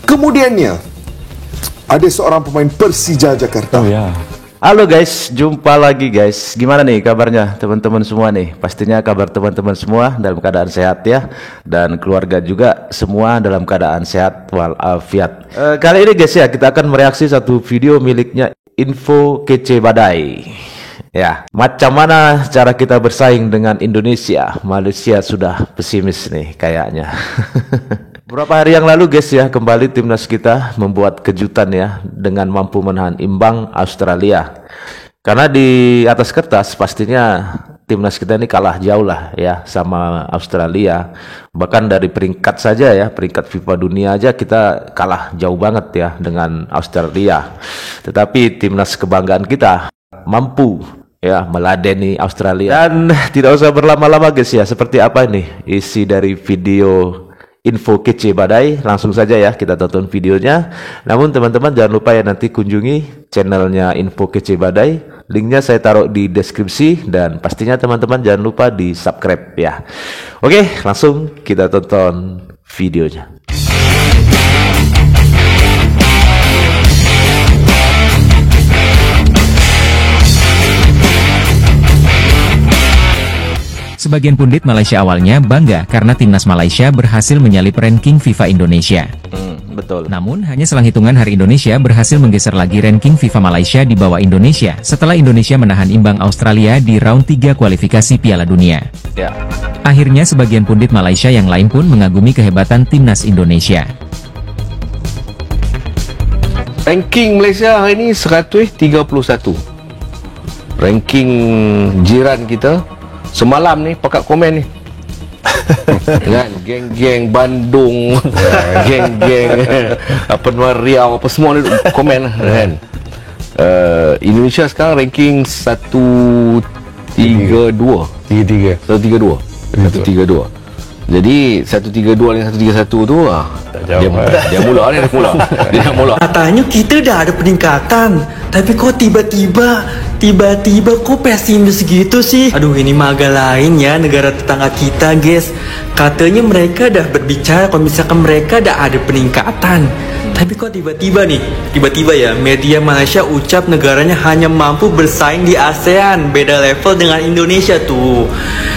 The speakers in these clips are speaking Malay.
Kemudiannya ada seorang pemain Persija Jakarta. Oh ya. Halo guys, jumpa lagi guys. Gimana nih kabarnya teman-teman semua nih? Pastinya kabar teman-teman semua dalam keadaan sehat ya, dan keluarga juga semua dalam keadaan sehat walafiat. Kali ini guys ya, kita akan mereaksi satu video miliknya Info Kece Badai. Ya, macam mana cara kita bersaing dengan Indonesia? Malaysia sudah pesimis nih kayaknya. Beberapa hari yang lalu guys ya, kembali timnas kita membuat kejutan ya dengan mampu menahan imbang Australia. Karena di atas kertas pastinya timnas kita ini kalah jauh lah ya sama Australia. Bahkan dari peringkat saja ya, peringkat FIFA dunia aja kita kalah jauh banget ya dengan Australia. Tetapi timnas kebanggaan kita mampu ya meladeni Australia. Dan tidak usah berlama-lama guys ya, seperti apa nih isi dari video Info Kece Badai? Langsung saja ya kita tonton videonya. Namun teman-teman jangan lupa ya nanti kunjungi channelnya Info Kece Badai. Linknya saya taruh di deskripsi, dan pastinya teman-teman jangan lupa di subscribe ya. Oke, langsung kita tonton videonya. Sebagian pundit Malaysia awalnya bangga karena timnas Malaysia berhasil menyalip ranking FIFA Indonesia. Betul. Namun hanya selang hitungan hari Indonesia berhasil menggeser lagi ranking FIFA Malaysia di bawah Indonesia setelah Indonesia menahan imbang Australia di round 3 kualifikasi Piala Dunia. Ya. Akhirnya sebagian pundit Malaysia yang lain pun mengagumi kehebatan timnas Indonesia. Ranking Malaysia hari ini 131. Ranking jiran kita semalam ni pakat komen ni. Kan geng-geng Bandung, geng-geng apa Nuar Riau apa semua ni komen kan. Indonesia sekarang ranking 132. 132. Jadi 132 dengan 131 tu dia mula ni dia mula. Katanya kita dah ada peningkatan, tapi kok tiba-tiba kok pesimis gitu sih. Aduh, ini mah agak lain ya negara tetangga kita guys. Katanya mereka dah berbicara kalau misalkan mereka dah ada peningkatan, tapi kok tiba-tiba ya media Malaysia ucap negaranya hanya mampu bersaing di ASEAN, beda level dengan Indonesia tuh.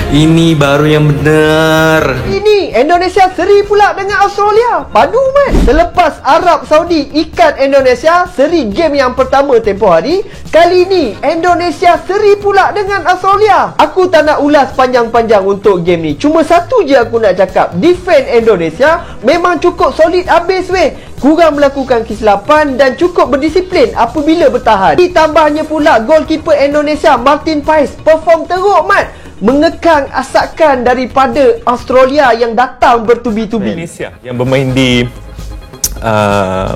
Ini baru yang bener. Ini Indonesia seri pula dengan Australia. Padu man. Selepas Arab Saudi ikat Indonesia seri game yang pertama tempoh hari, kali ini Indonesia seri pula dengan Australia. Aku tak nak ulas panjang-panjang untuk game ni. Cuma satu je aku nak cakap. Defend Indonesia memang cukup solid habis weh. Kurang melakukan kesilapan dan cukup berdisiplin apabila bertahan. Ditambahnya pula goalkeeper Indonesia Martin Pais perform teruk mat, mengekang asakan daripada Australia yang datang bertubi-tubi. Indonesia yang bermain di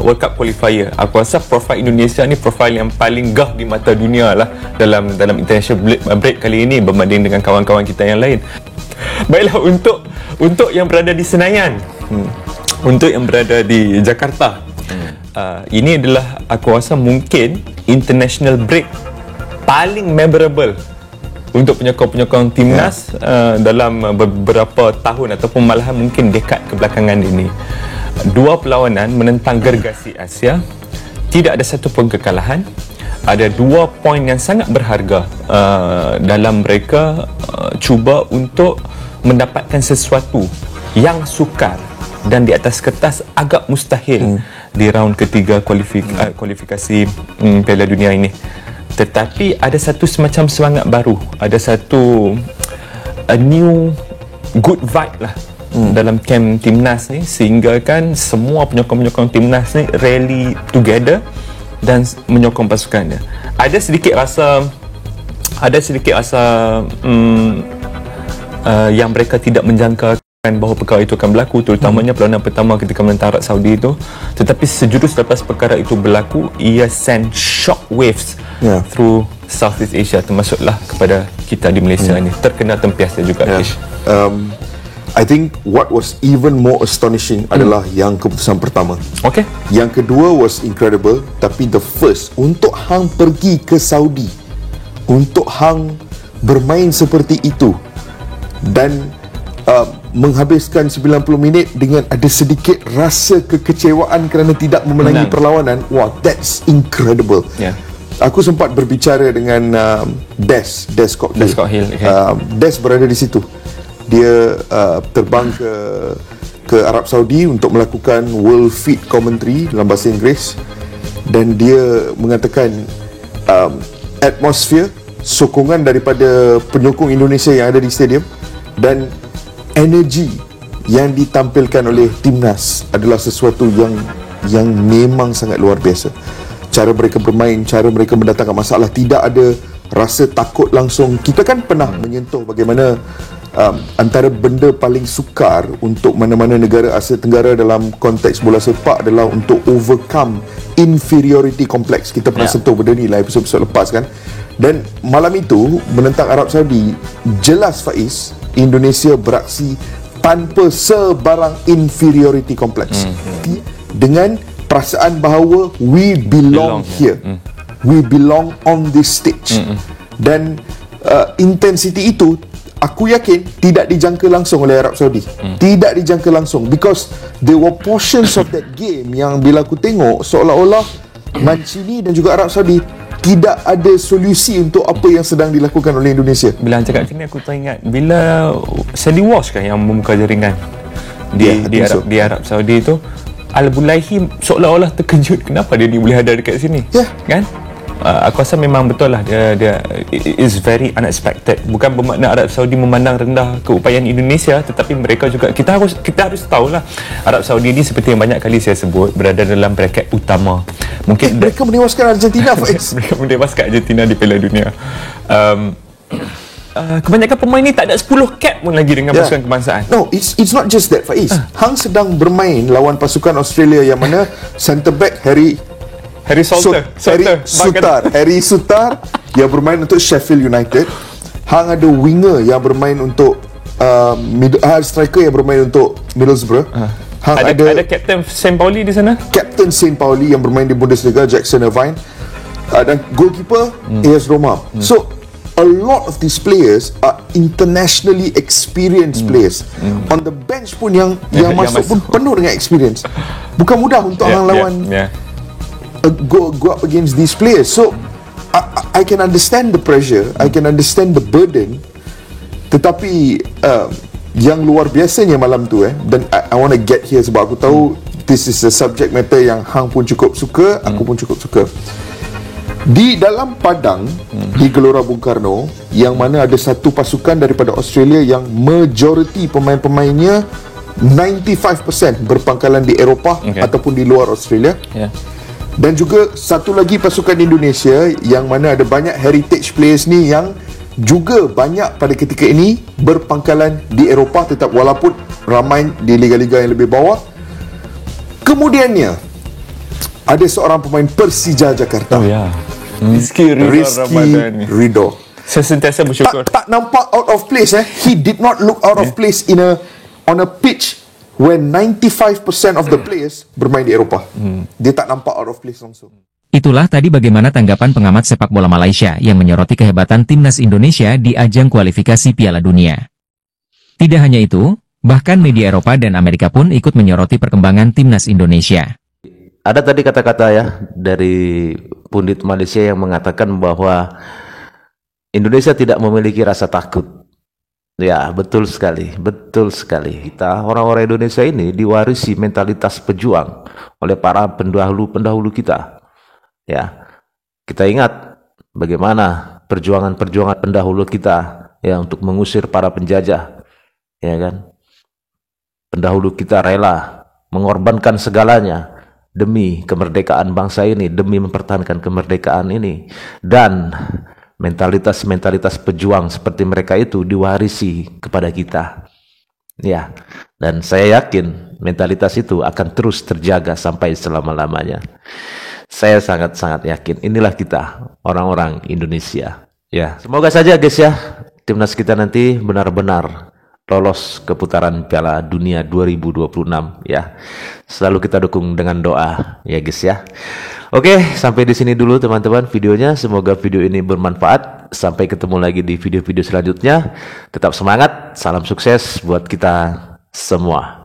World Cup Qualifier, aku rasa profil Indonesia ni profil yang paling gah di mata dunia lah dalam international break kali ini berbanding dengan kawan-kawan kita yang lain. Baiklah, untuk yang berada di Senayan, untuk yang berada di Jakarta, ini adalah aku rasa mungkin international break paling memorable untuk penyokong-penyokong timnas dalam beberapa tahun ataupun malahan mungkin dekad kebelakangan ini. Dua perlawanan menentang gergasi Asia, tidak ada satu pun kekalahan. Ada 2 poin yang sangat berharga dalam mereka cuba untuk mendapatkan sesuatu yang sukar dan di atas kertas agak mustahil di round ketiga kualifikasi Piala Dunia ini. Tetapi ada satu semacam semangat baru, ada satu a new good vibe lah dalam camp timnas ni, sehingga kan semua penyokong-penyokong timnas ni rally together dan menyokong pasukannya. Ada sedikit rasa yang mereka tidak menjangka bahawa perkara itu akan berlaku, terutamanya perlawanan pertama ketika menentang Arab Saudi itu. Tetapi sejurus lepas perkara itu berlaku, ia send shock waves through Southeast Asia, termasuklah kepada kita di Malaysia ni. Terkena tempiasnya juga. I think what was even more astonishing adalah yang keputusan pertama. Okay. Yang kedua was incredible, tapi the first, untuk hang pergi ke Saudi, untuk hang bermain seperti itu, dan menghabiskan 90 minit dengan ada sedikit rasa kekecewaan kerana tidak memenangi perlawanan. Wah, that's incredible. Aku sempat berbicara dengan Des Scott Hill. Des berada di situ. Dia terbang ke Arab Saudi untuk melakukan World Feed Commentary dalam bahasa Inggeris, dan dia mengatakan atmosfer, sokongan daripada penyokong Indonesia yang ada di stadium dan energi yang ditampilkan oleh timnas adalah sesuatu yang memang sangat luar biasa. Cara mereka bermain, cara mereka mendatangkan masalah, tidak ada rasa takut langsung. Kita kan pernah menyentuh bagaimana antara benda paling sukar untuk mana-mana negara Asia Tenggara dalam konteks bola sepak adalah untuk overcome inferiority complex. Kita pernah sentuh benda ni lah episod-episod lepas kan. Dan malam itu menentang Arab Saudi, jelas Faiz, Indonesia beraksi tanpa sebarang inferiority complex, dengan perasaan bahawa we belong here, we belong on this stage. Dan intensity itu aku yakin tidak dijangka langsung oleh Arab Saudi. Tidak dijangka langsung, because there were portions of that game yang bila aku tengok seolah-olah Mancini dan juga Arab Saudi tidak ada solusi untuk apa yang sedang dilakukan oleh Indonesia. Bila cakap macam ni, aku teringat bila Sandy Walsh kan yang membuka jaringan di Arab Saudi tu, Al-Bulaihi seolah-olah terkejut kenapa dia boleh ada dekat sini. Kan? Aku rasa memang betul lah, dia is very unexpected. Bukan bermakna Arab Saudi memandang rendah keupayaan Indonesia, tetapi mereka juga, kita harus tahulah, Arab Saudi ni seperti yang banyak kali saya sebut, berada dalam bracket utama. Mungkin mereka menewaskan Argentina, Faiz. Mereka menewaskan Argentina di Piala Dunia. Kebanyakan pemain ni tak ada 10 cap pun lagi dengan pasukan kebangsaan. No, it's not just that, Faiz. Hang sedang bermain lawan pasukan Australia yang mana centre back Harry Sutar yang bermain untuk Sheffield United. Hang ada winger yang bermain untuk striker yang bermain untuk Middlesbrough. Ada Captain Saint Pauli di sana. Captain Saint Pauli yang bermain di Bundesliga, Jackson Irvine. Dan goalkeeper AS Roma. So a lot of these players are internationally experienced players. On the bench pun yang masuk pun penuh dengan experience. Bukan mudah untuk hang lawan go up against these players. So I can understand the pressure, I can understand the burden. Tetapi yang luar biasanya malam tu dan I want to get here sebab aku tahu this is a subject matter yang hang pun cukup suka, aku pun cukup suka. Di dalam padang di Gelora Bung Karno, yang mana ada satu pasukan daripada Australia yang majoriti pemain-pemainnya 95% berpangkalan di Eropah ataupun di luar Australia. Dan juga satu lagi pasukan Indonesia yang mana ada banyak heritage players ni yang juga banyak pada ketika ini berpangkalan di Eropah, tetap walaupun ramai di liga-liga yang lebih bawah. Kemudiannya ada seorang pemain Persija Jakarta, Rizky Ridho. Saya sentiasa bersyukur. Tak nampak out of place. He did not look out of place on a pitch when 95% of the players bermain di Eropah. Dia tak nampak out of place langsung. Itulah tadi bagaimana tanggapan pengamat sepak bola Malaysia yang menyoroti kehebatan timnas Indonesia di ajang kualifikasi Piala Dunia. Tidak hanya itu, bahkan media Eropa dan Amerika pun ikut menyoroti perkembangan timnas Indonesia. Ada tadi kata-kata dari pundit Malaysia yang mengatakan bahwa Indonesia tidak memiliki rasa takut. Ya, betul sekali, betul sekali. Kita orang-orang Indonesia ini diwarisi mentalitas pejuang oleh para pendahulu-pendahulu kita. Ya, kita ingat bagaimana perjuangan-perjuangan pendahulu kita untuk mengusir para penjajah. Ya kan? Pendahulu kita rela mengorbankan segalanya demi kemerdekaan bangsa ini, demi mempertahankan kemerdekaan ini. Dan mentalitas-mentalitas pejuang seperti mereka itu diwarisi kepada kita. Ya, dan saya yakin mentalitas itu akan terus terjaga sampai selama-lamanya. Saya sangat-sangat yakin inilah kita, orang-orang Indonesia. Ya, semoga saja guys ya, timnas kita nanti benar-benar lolos ke putaran Piala Dunia 2026 ya. Selalu kita dukung dengan doa ya guys ya. Oke, sampai di sini dulu teman-teman videonya. Semoga video ini bermanfaat. Sampai ketemu lagi di video-video selanjutnya. Tetap semangat, salam sukses buat kita semua.